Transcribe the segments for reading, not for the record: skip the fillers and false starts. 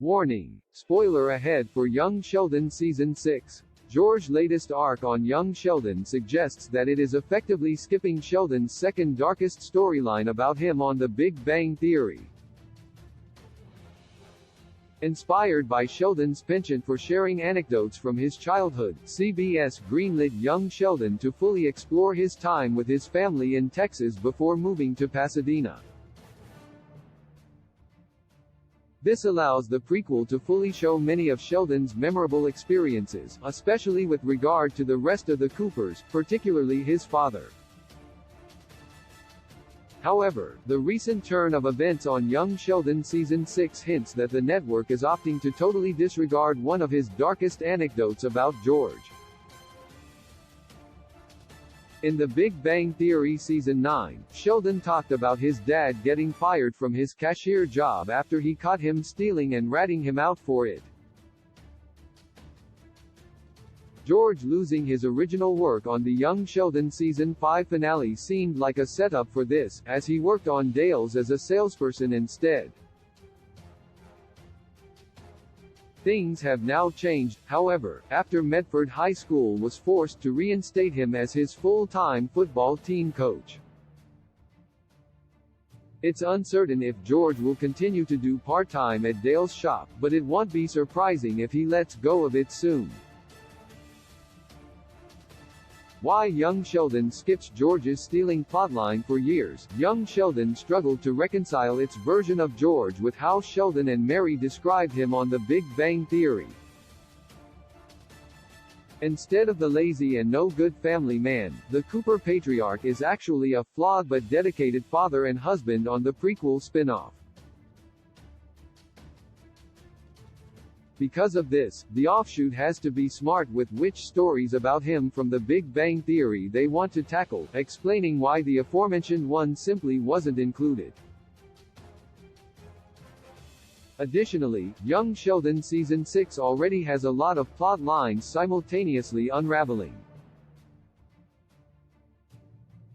Warning. Spoiler ahead for Young Sheldon Season 6. George's latest arc on Young Sheldon suggests that it is effectively skipping Sheldon's second darkest storyline about him on The Big Bang Theory. Inspired by Sheldon's penchant for sharing anecdotes from his childhood, CBS greenlit Young Sheldon to fully explore his time with his family in Texas before moving to Pasadena. This allows the prequel to fully show many of Sheldon's memorable experiences, especially with regard to the rest of the Coopers, particularly his father. However, the recent turn of events on Young Sheldon Season 6 hints that the network is opting to totally disregard one of his darkest anecdotes about George. In The Big Bang Theory Season 9, Sheldon talked about his dad getting fired from his cashier job after he caught him stealing and ratting him out for it. George losing his original work on the Young Sheldon Season 5 finale seemed like a setup for this, as he worked on Dale's as a salesperson instead. Things have now changed, however, after Medford High School was forced to reinstate him as his full-time football team coach. It's uncertain if George will continue to do part-time at Dale's shop, but it won't be surprising if he lets go of it soon. Why Young Sheldon skips George's stealing plotline for years. Young Sheldon struggled to reconcile its version of George with how Sheldon and Mary described him on The Big Bang Theory. Instead of the lazy and no-good family man, the Cooper patriarch is actually a flawed but dedicated father and husband on the prequel spin-off. Because of this, the offshoot has to be smart with which stories about him from The Big Bang Theory they want to tackle, explaining why the aforementioned one simply wasn't included. Additionally, Young Sheldon Season 6 already has a lot of plot lines simultaneously unraveling.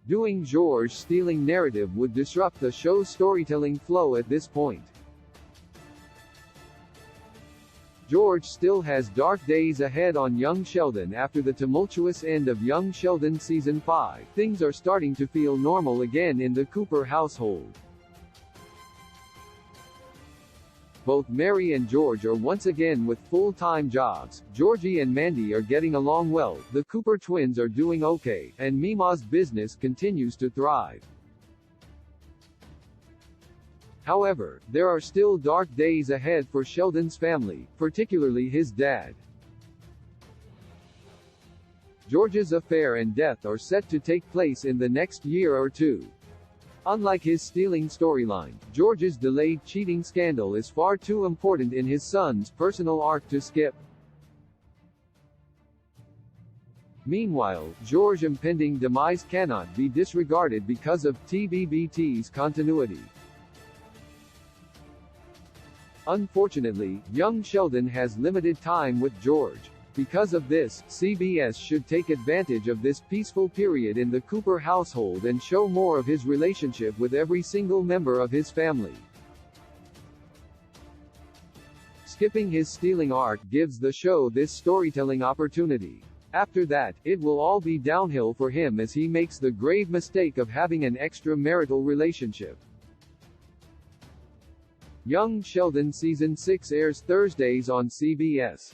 Doing George's stealing narrative would disrupt the show's storytelling flow at this point. George still has dark days ahead on Young Sheldon. After the tumultuous end of Young Sheldon Season 5, things are starting to feel normal again in the Cooper household. Both Mary and George are once again with full-time jobs, Georgie and Mandy are getting along well, the Cooper twins are doing okay, and Mima's business continues to thrive. However, there are still dark days ahead for Sheldon's family, particularly his dad. George's affair and death are set to take place in the next year or two. Unlike his stealing storyline, George's delayed cheating scandal is far too important in his son's personal arc to skip. Meanwhile, George's impending demise cannot be disregarded because of TBBT's continuity. Unfortunately, Young Sheldon has limited time with George. Because of this, CBS should take advantage of this peaceful period in the Cooper household and show more of his relationship with every single member of his family. Skipping his stealing arc gives the show this storytelling opportunity. After that, it will all be downhill for him as he makes the grave mistake of having an extramarital relationship. Young Sheldon Season 6 airs Thursdays on CBS.